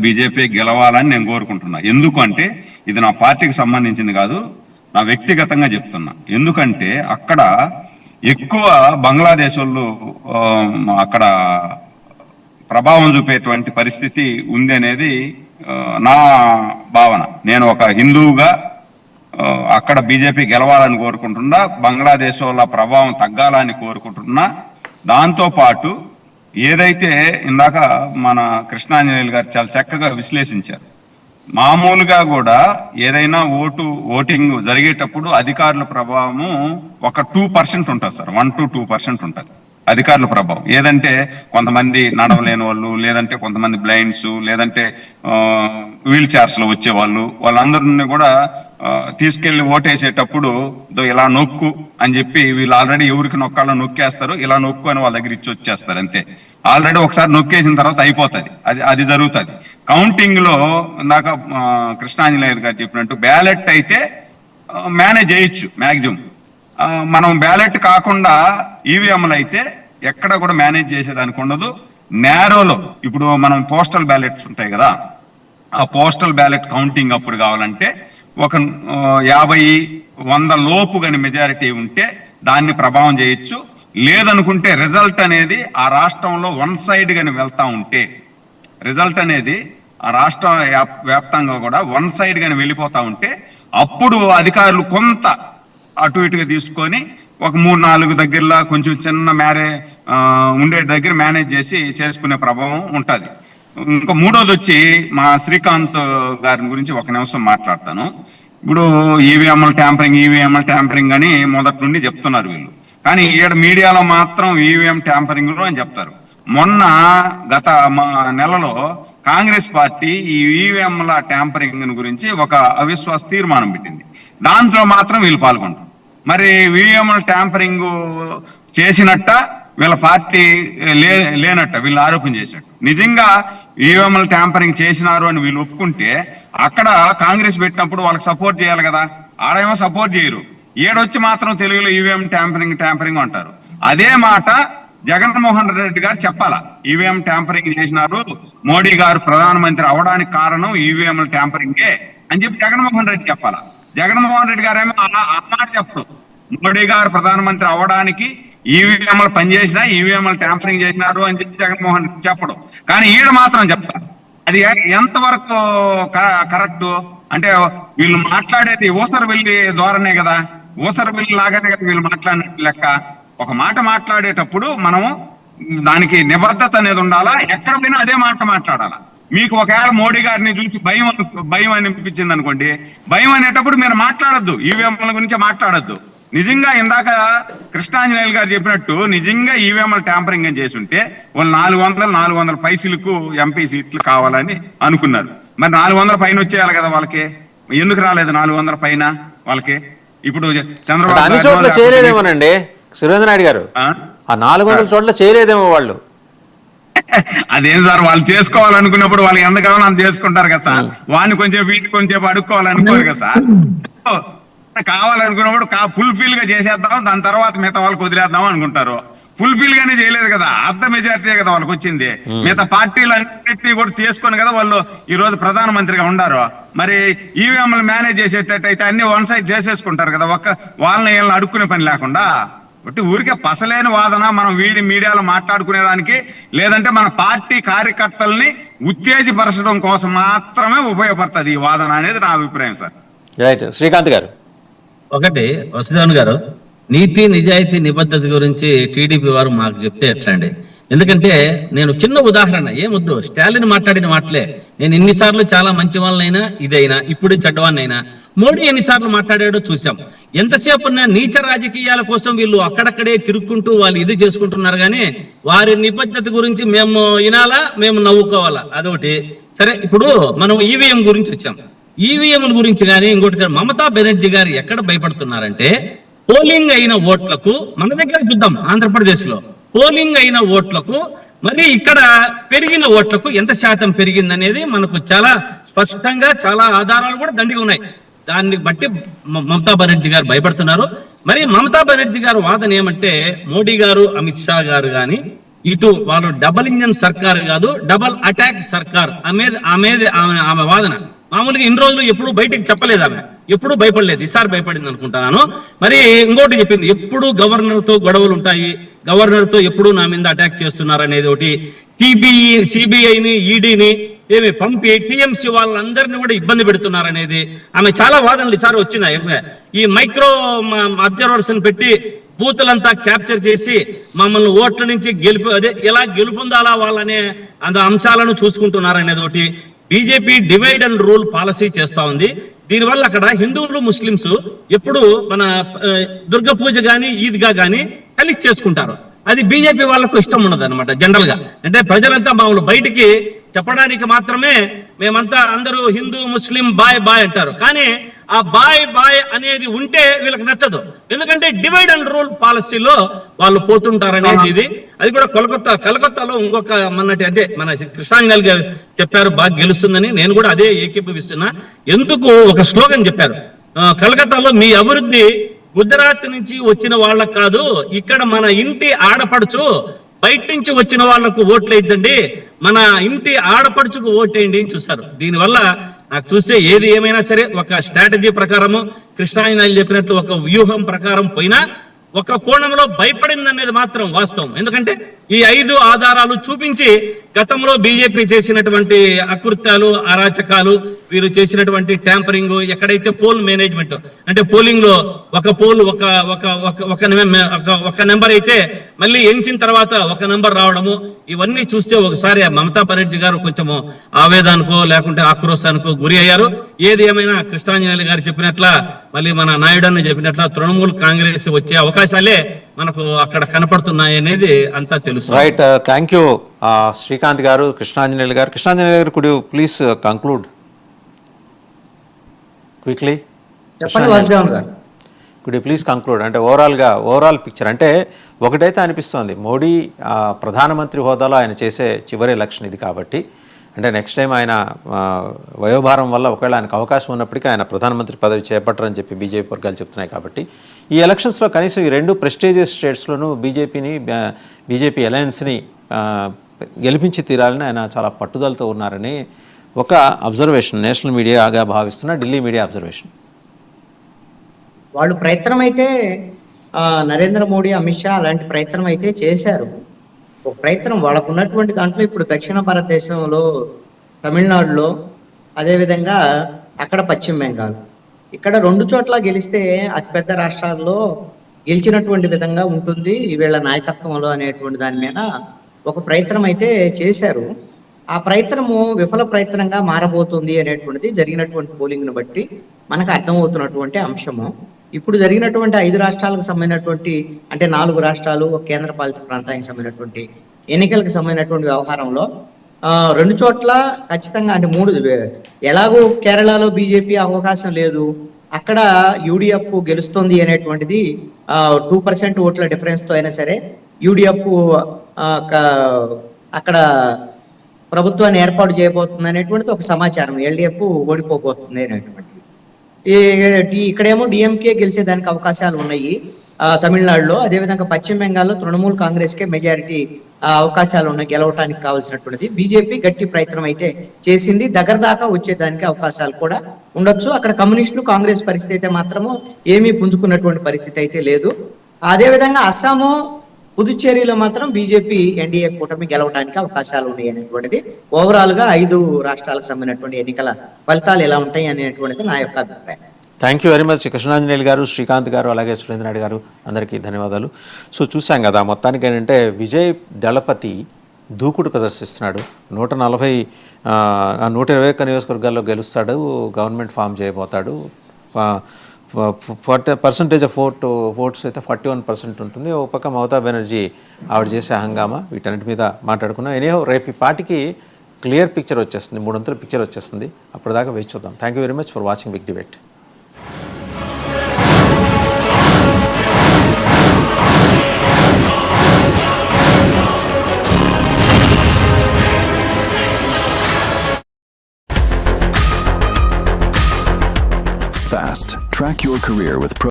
BJP గెలవాలని నేను కోరుకుంటున్నా. ఎందుకంటే ఇది నా పార్టీకి సంబంధించింది కాదు, నా వ్యక్తిగతంగా చెప్తున్నా. ఎందుకంటే అక్కడ ఎక్కువ బంగ్లాదేశ్ వాళ్ళు అక్కడ ప్రభావం చూపేటువంటి పరిస్థితి ఉంది అనేది నా భావన. నేను ఒక హిందువుగా అక్కడ బీజేపీ గెలవాలని కోరుకుంటున్నా, బంగ్లాదేశ్ వాళ్ళ ప్రభావం తగ్గాలని కోరుకుంటున్నా. దాంతో పాటు ఏదైతే ఇందాక మన కృష్ణాంజనేయులు గారు చాలా చక్కగా విశ్లేషించారు, మామూలుగా కూడా ఏదైనా ఓటింగ్ జరిగేటప్పుడు అధికారుల ప్రభావము ఒక 2% ఉంటుంది సార్, 1 to 2% ఉంటుంది అధికారుల ప్రభావం. ఏదంటే కొంతమంది నడవలేని వాళ్ళు, లేదంటే కొంతమంది బ్లైండ్స్, లేదంటే వీల్ చైర్స్ లో వచ్చే వాళ్ళందరినీ కూడా తీసుకెళ్లి ఓటేసేటప్పుడు ఇలా నొక్కు అని చెప్పి వీళ్ళు ఆల్రెడీ ఎవరికి నొక్కాలో నొక్కేస్తారు, ఇలా నొక్కు అని వాళ్ళ దగ్గర ఇచ్చి వచ్చేస్తారు అంతే. ఆల్రెడీ ఒకసారి నొక్కేసిన తర్వాత అయిపోతుంది, అది జరుగుతుంది. కౌంటింగ్ లో ఇందాక కృష్ణాంజనేయులు గారు చెప్పినట్టు బ్యాలెట్ అయితే మేనేజ్ చేయొచ్చు మ్యాక్సిమం. మనం బ్యాలెట్ కాకుండా ఈవీఎంలు అయితే ఎక్కడ కూడా మేనేజ్ చేసేదానికి ఉండదు. నేరోలో ఇప్పుడు మనం పోస్టల్ బ్యాలెట్స్ ఉంటాయి కదా, ఆ పోస్టల్ బ్యాలెట్ కౌంటింగ్ అప్పుడు కావాలంటే ఒక 50-100 లోపు కానీ మెజారిటీ ఉంటే దాన్ని ప్రభావం చేయొచ్చు. లేదనుకుంటే రిజల్ట్ అనేది ఆ రాష్ట్రంలో 1 సైడ్ గాని వెళ్తా ఉంటే, రిజల్ట్ అనేది ఆ రాష్ట్ర వ్యాప్తంగా కూడా 1 సైడ్ గాని వెళ్ళిపోతా ఉంటే అప్పుడు అధికారులు కొంత అటు ఇటుగా తీసుకొని ఒక 3-4 దగ్గరలో కొంచెం చిన్న ఉండే దగ్గర మేనేజ్ చేసి చేసుకునే ప్రభావం ఉంటుంది. ఇంకా మూడోది వచ్చి మా శ్రీకాంత్ గారి గురించి ఒక నిమిషం మాట్లాడతాను. ఇప్పుడు ఈవీఎంల ట్యాంపరింగ్ అని మొదటి నుండి చెప్తున్నారు వీళ్ళు, కానీ ఈడ మీడియాలో మాత్రం ఈవీఎం ట్యాంపరింగ్ అని చెప్తారు. మొన్న గత నెలలో కాంగ్రెస్ పార్టీ ఈ ఈవీఎంల ట్యాంపరింగ్ గురించి ఒక అవిశ్వాస తీర్మానం పెట్టింది. దాంట్లో మాత్రం వీళ్ళు పాల్గొంటారు. మరి ఈవీఎంల ట్యాంపరింగ్ చేసినట్ట వీళ్ళ పార్టీ లేనట్ట వీళ్ళు ఆరోపణ చేసినట్టు. నిజంగా ఈవీఎంల ట్యాంపరింగ్ చేసినారు అని వీళ్ళు ఒప్పుకుంటే అక్కడ కాంగ్రెస్ పెట్టినప్పుడు వాళ్ళకి సపోర్ట్ చేయాలి కదా, ఆడేమో సపోర్ట్ చేయరు. ఏడొచ్చి మాత్రం తెలుగులో ఈవీఎం ట్యాంపరింగ్ అంటారు. అదే మాట జగన్మోహన్ రెడ్డి గారు చెప్పాలా, ఈవీఎం ట్యాంపరింగ్ చేసినారు, మోడీ గారు ప్రధానమంత్రి అవడానికి కారణం ఈవీఎంల ట్యాంపరింగే అని చెప్పి జగన్మోహన్ రెడ్డి చెప్పాలా. జగన్మోహన్ రెడ్డి గారు ఏమో ఆ మాట చెప్పరు. మోడీ గారు ప్రధానమంత్రి అవ్వడానికి ఈవీఎంలు పనిచేసినా ఈవీఎంలు ట్యాంపరింగ్ చేసినారు అని చెప్పి జగన్మోహన్ రెడ్డి చెప్పడం, కానీ ఈడ మాత్రం చెప్తారు. అది ఎంతవరకు కరెక్ట్ అంటే వీళ్ళు మాట్లాడేది ఊసర వెళ్ళి ద్వారానే కదా, ఊసర వెళ్ళి లాగానే కదా వీళ్ళు మాట్లాడినట్టు లెక్క. ఒక మాట మాట్లాడేటప్పుడు మనము దానికి నిబద్ధత అనేది ఉండాలా, ఎక్కడ పోయినా అదే మాట మాట్లాడాలా. మీకు ఒకవేళ మోడీ గారిని చూసి భయం అనిపించింది అనుకోండి, భయం అనేటప్పుడు మీరు మాట్లాడద్దు, ఈవీఎంల గురించి మాట్లాడద్దు. నిజంగా ఇందాక కృష్ణాంజనేయులు గారు చెప్పినట్టు నిజంగా ఈవీఎంల ట్యాంపరింగ్ అని చేసి ఉంటే వాళ్ళు 400 పైసలకు ఎంపీ సీట్లు కావాలని అనుకున్నారు. మరి 400 పైన వచ్చేయాలి కదా వాళ్ళకి, ఎందుకు రాలేదు 400 పైన వాళ్ళకి? ఇప్పుడు చంద్రబాబు అన్ని చోట్ల చేయలేదేమోనండి సురేంద్ర నాయుడు గారు, ఆ 400 చోట్ల చేయలేదేమో వాళ్ళు. అదేం సార్, వాళ్ళు చేసుకోవాలనుకున్నప్పుడు వాళ్ళు ఎంత కావాలో అంత చేసుకుంటారు కదా సార్. వాడిని కొంచెం వీటికి కొంచెం అడుక్కోవాలనుకోరు కదా సార్. కావాలనుకున్నప్పుడు ఫుల్ఫిల్ గా చేసేద్దాం, దాని తర్వాత మిగతా వాళ్ళకి వదిలేద్దాం అనుకుంటారు. ఫుల్ఫిల్ గానే చేయలేదు కదా, అర్ధ మెజార్టీ కదా వాళ్ళకి వచ్చింది. మిగతా పార్టీలు అన్నింటినీ కూడా చేసుకొని కదా వాళ్ళు ఈ రోజు ప్రధానమంత్రిగా ఉండారు. మరి ఈవీఎంలు మేనేజ్ చేసేటట్టయితే అన్ని 1 సైడ్ చేసేసుకుంటారు కదా, వాళ్ళని వీళ్ళని అడుక్కునే పని లేకుండా. బట్టి ఊరికే పసలేని వాదన మనం మీడియాలో మాట్లాడుకునేదానికి, లేదంటే మన పార్టీ కార్యకర్తల్ని ఉత్తేజపరచడం కోసం మాత్రమే ఉపయోగపడుతుంది ఈ వాదన అనేది నా అభిప్రాయం సార్. రైట్. శ్రీకాంత్ గారు, ఒకటి వసుదేవన్ గారు, నీతి నిజాయితీ నిబద్ధత గురించి టీడీపీ వారు మాకు చెప్తే ఎట్లా అండి? ఎందుకంటే నేను చిన్న ఉదాహరణ, ఏమొద్దు, స్టాలిన్ మాట్లాడిన మాటలే. నేను ఎన్నిసార్లు చాలా మంచి వాళ్ళనైనా ఇదైనా ఇప్పుడు చెడ్డవాన్నైనా, మోడీ ఎన్నిసార్లు మాట్లాడాడో చూసాం. ఎంతసేపు నీచ రాజకీయాల కోసం వీళ్ళు అక్కడక్కడే తిరుక్కుంటూ వాళ్ళు ఇది చేసుకుంటున్నారు, కానీ వారి నిబద్ధత గురించి మేము వినాలా, మేము నవ్వుకోవాలా, అదొకటి. సరే, ఇప్పుడు మనం ఈవీఎం గురించి వచ్చాం. ఈవీఎంల గురించి కానీ ఇంకోటి, మమతా బెనర్జీ గారు ఎక్కడ భయపడుతున్నారంటే, పోలింగ్ అయిన ఓట్లకు, మన దగ్గర చూద్దాం ఆంధ్రప్రదేశ్ లో పోలింగ్ అయిన ఓట్లకు మరి ఇక్కడ పెరిగిన ఓట్లకు ఎంత శాతం పెరిగిందనేది మనకు చాలా స్పష్టంగా చాలా ఆధారాలు కూడా దండిగా ఉన్నాయి. దాన్ని బట్టి మమతా బెనర్జీ గారు భయపడుతున్నారు. మరి మమతా బెనర్జీ గారు వాదన ఏమంటే, మోడీ గారు అమిత్ షా గారు కానీ ఇటు వాళ్ళు డబల్ ఇంజన్ సర్కార్ కాదు, డబల్ అటాక్ సర్కార్ ఆమె వాదన. మామూలుగా ఇన్ని రోజులు ఎప్పుడు బయటికి చెప్పలేదు, ఆమె ఎప్పుడు భయపడలేదు, ఈసారి భయపడింది అనుకుంటున్నాను. మరి ఇంకోటి చెప్పింది, ఎప్పుడు గవర్నర్ తో గొడవలు ఉంటాయి, గవర్నర్ తో ఎప్పుడు నా మీద అటాక్ చేస్తున్నారు అనేది ఒకటి. సిబిఐని ఈడీని ఏమి పంపి టిఎంసి వాళ్ళందరినీ కూడా ఇబ్బంది పెడుతున్నారు అనేది ఆమె చాలా వాదనలు ఈసారి వచ్చినాయి. ఈ మైక్రో అబ్జర్వర్స్ పెట్టి బూతులంతా క్యాప్చర్ చేసి మమ్మల్ని ఓట్ల నుంచి ఎలా గెలుపొందాలా వాళ్ళనే అంశాలను చూసుకుంటున్నారు అనేది ఒకటి. BJP divide and rule policy చేస్తా ఉంది. దీనివల్ల అక్కడ హిందువులు ముస్లింస్ ఎప్పుడు మన దుర్గ పూజ గాని ఈద్గా గాని కలిసి చేసుకుంటారు. అది బీజేపీ వాళ్ళకు ఇష్టం ఉండదు అనమాట. జనరల్ గా అంటే ప్రజలంతా మామూలు బయటికి చెప్పడానికి మాత్రమే మేమంతా అందరూ హిందూ ముస్లిం బాయ్ బాయ్ అంటారు, కానీ ఆ బాయ్ బాయ్ అనేది ఉంటే వీళ్ళకి నచ్చదు. ఎందుకంటే డివైడ్ అండ్ రూల్ పాలసీలో వాళ్ళు పోతుంటారనేది ఇది. అది కూడా కలకత్తాలో ఇంకొక మొన్నటి అంటే మన కృష్ణాంజలి గారు చెప్పారు బాగా గెలుస్తుందని, నేను కూడా అదే ఏకీభవిస్తున్నా. ఎందుకు ఒక స్లోగన్ చెప్పారు, కలకత్తాలో మీ అభివృద్ధి గుజరాత్ నుంచి వచ్చిన వాళ్ళకు కాదు, ఇక్కడ మన ఇంటి ఆడపడుచు బయట నుంచి వచ్చిన వాళ్లకు ఓట్లు వేద్దండి, మన ఇంటి ఆడపడుచుకు ఓటేయండి అని చూస్తారు. దీనివల్ల నాకు చూస్తే ఏది ఏమైనా సరే ఒక స్ట్రాటజీ ప్రకారము కృష్ణాంజలి చెప్పినట్లు ఒక వ్యూహం ప్రకారం పోయినా ఒక కోణంలో భయపడింది అనేది మాత్రం వాస్తవం. ఎందుకంటే ఈ 5 ఆధారాలు చూపించి గతంలో బీజేపీ చేసినటువంటి అకృత్యాలు, అరాచకాలు, వీరు చేసినటువంటి ట్యాంపరింగ్, ఎక్కడైతే పోల్ మేనేజ్మెంట్ అంటే పోలింగ్ లో ఒక పోల్ ఒక నెంబర్ అయితే మళ్ళీ ఎంచిన తర్వాత ఒక నెంబర్ రావడము, ఇవన్నీ చూస్తే ఒకసారి మమతా బెనర్జీ గారు కొంచెము ఆవేదానికో లేకుంటే ఆక్రోశానికో గురి అయ్యారు. ఏది ఏమైనా కృష్ణాంజలి గారు చెప్పినట్ల మళ్ళీ మన నాయుడు అన్న చెప్పినట్ల తృణమూల్ కాంగ్రెస్ వచ్చే అవకాశాలే మనకు అక్కడ కనపడుతున్నాయి అనేది అంతా తెలుసు. రైట్, థ్యాంక్ యూ శ్రీకాంత్ గారు, కృష్ణాంజలి గారు. కృష్ణాంజలి గారు, could you please conclude quickly? Could you please conclude అంటే ఓవరాల్ పిక్చర్ అంటే ఒకటైతే అనిపిస్తోంది, మోడీ ప్రధానమంత్రి హోదాలో ఆయన చేసే చివరి ఎలక్షన్ ఇది కాబట్టి, అంటే నెక్స్ట్ టైం ఆయన వయోభారం వల్ల ఒకవేళ ఆయనకు అవకాశం ఉన్నప్పటికీ ఆయన ప్రధానమంత్రి పదవి చేపట్టరని చెప్పి బీజేపీ వర్గాలు చెప్తున్నాయి. కాబట్టి ఈ ఎలక్షన్స్లో కనీసం ఈ 2 ప్రెస్టీజియస్ స్టేట్స్లోనూ బీజేపీ అలయన్స్ని గెలిపించి తీరాలని ఆయన చాలా పట్టుదలతో ఉన్నారని ఒక అబ్జర్వేషన్ నేషనల్ మీడియాగా భావిస్తున్న ఢిల్లీ మీడియా అబ్జర్వేషన్. వాళ్ళు ప్రయత్నం అయితే నరేంద్ర మోడీ, అమిత్ షా అలాంటి ప్రయత్నం అయితే చేశారు. ఒక ప్రయత్నం వాళ్ళకు ఉన్నటువంటి దాంట్లో ఇప్పుడు దక్షిణ భారతదేశంలో తమిళనాడులో, అదేవిధంగా అక్కడ పశ్చిమ బెంగాల్, ఇక్కడ 2 చోట్ల గెలిస్తే అతిపెద్ద రాష్ట్రాల్లో గెలిచినటువంటి విధంగా ఉంటుంది వీళ్ళ నాయకత్వంలో అనేటువంటి దాని మీద ఒక ప్రయత్నం అయితే చేశారు. ఆ ప్రయత్నము విఫల ప్రయత్నంగా మారబోతుంది అనేటువంటిది జరిగినటువంటి పోలింగ్ను బట్టి మనకు అర్థమవుతున్నటువంటి అంశము. ఇప్పుడు జరిగినటువంటి 5 రాష్ట్రాలకు సంబంధించినటువంటి అంటే 4 రాష్ట్రాలు, ఒక కేంద్ర పాలిత ప్రాంతానికి సంబంధించినటువంటి ఎన్నికలకు సంబంధించినటువంటి వ్యవహారంలో 2 చోట్ల ఖచ్చితంగా అంటే 3 ఎలాగో కేరళలో బీజేపీ అవకాశం లేదు, అక్కడ యూడిఎఫ్ గెలుస్తుంది అనేటువంటిది 2% ఓట్ల డిఫరెన్స్ తో అయినా సరే యూడిఎఫ్ అక్కడ ప్రభుత్వాన్ని ఏర్పాటు చేయబోతుంది అనేటువంటిది ఒక సమాచారం. ఎల్డిఎఫ్ ఓడిపోబోతుంది అనేటువంటిది. ఇక్కడేమో డిఎంకే గెలిచేదానికి అవకాశాలు ఉన్నాయి తమిళనాడులో, అదేవిధంగా పశ్చిమ బెంగాల్లో తృణమూల్ కాంగ్రెస్ కే మెజారిటీ అవకాశాలు ఉన్నాయి గెలవటానికి కావాల్సినటువంటిది. బీజేపీ గట్టి ప్రయత్నం అయితే చేసింది, దగ్గర దాకా వచ్చేదానికి అవకాశాలు కూడా ఉండొచ్చు. అక్కడ కమ్యూనిస్టులు కాంగ్రెస్ పరిస్థితి అయితే మాత్రము ఏమీ పుంజుకున్నటువంటి పరిస్థితి అయితే లేదు. అదేవిధంగా అస్సాము, పుదుచ్చేరిలో మాత్రం బీజేపీ ఎన్డీఏ కూటమి గెలవడానికి అవకాశాలు ఉన్నాయి అనేటువంటిది ఓవరాల్ గా 5 రాష్ట్రాలకు సంబంధించినటువంటి ఎన్నికల ఫలితాలు ఎలా ఉంటాయి అనేటువంటిది నా యొక్క అభిప్రాయం. Thank you very much Krishnanjali గారు, శ్రీకాంత్ గారు, అలాగే సురేంద్రనాయుడు గారు, అందరికీ ధన్యవాదాలు. సో చూసాం కదా, మొత్తానికి ఏంటంటే విజయ్ దళపతి దూకుడు ప్రదర్శిస్తున్నాడు. 121 నియోజకవర్గాల్లో గెలుస్తాడు, గవర్నమెంట్ ఫామ్ చేయబోతాడు. 40% ఆఫ్ ఓట్స్ అయితే 41% ఉంటుంది. ఒక పక్క మమతా బెనర్జీ ఆవిడ చేసే హంగామా, వీటన్నిటి మీద మాట్లాడుకున్నాం. ఎనీహో రేపు ఈ పార్టీకి క్లియర్ పిక్చర్ వచ్చేస్తుంది, 3 అంతుల పిక్చర్ వచ్చేస్తుంది. అప్పటిదాకా వేచి చూద్దాం. Thank you very much for watching big debate. Fast. Track your career with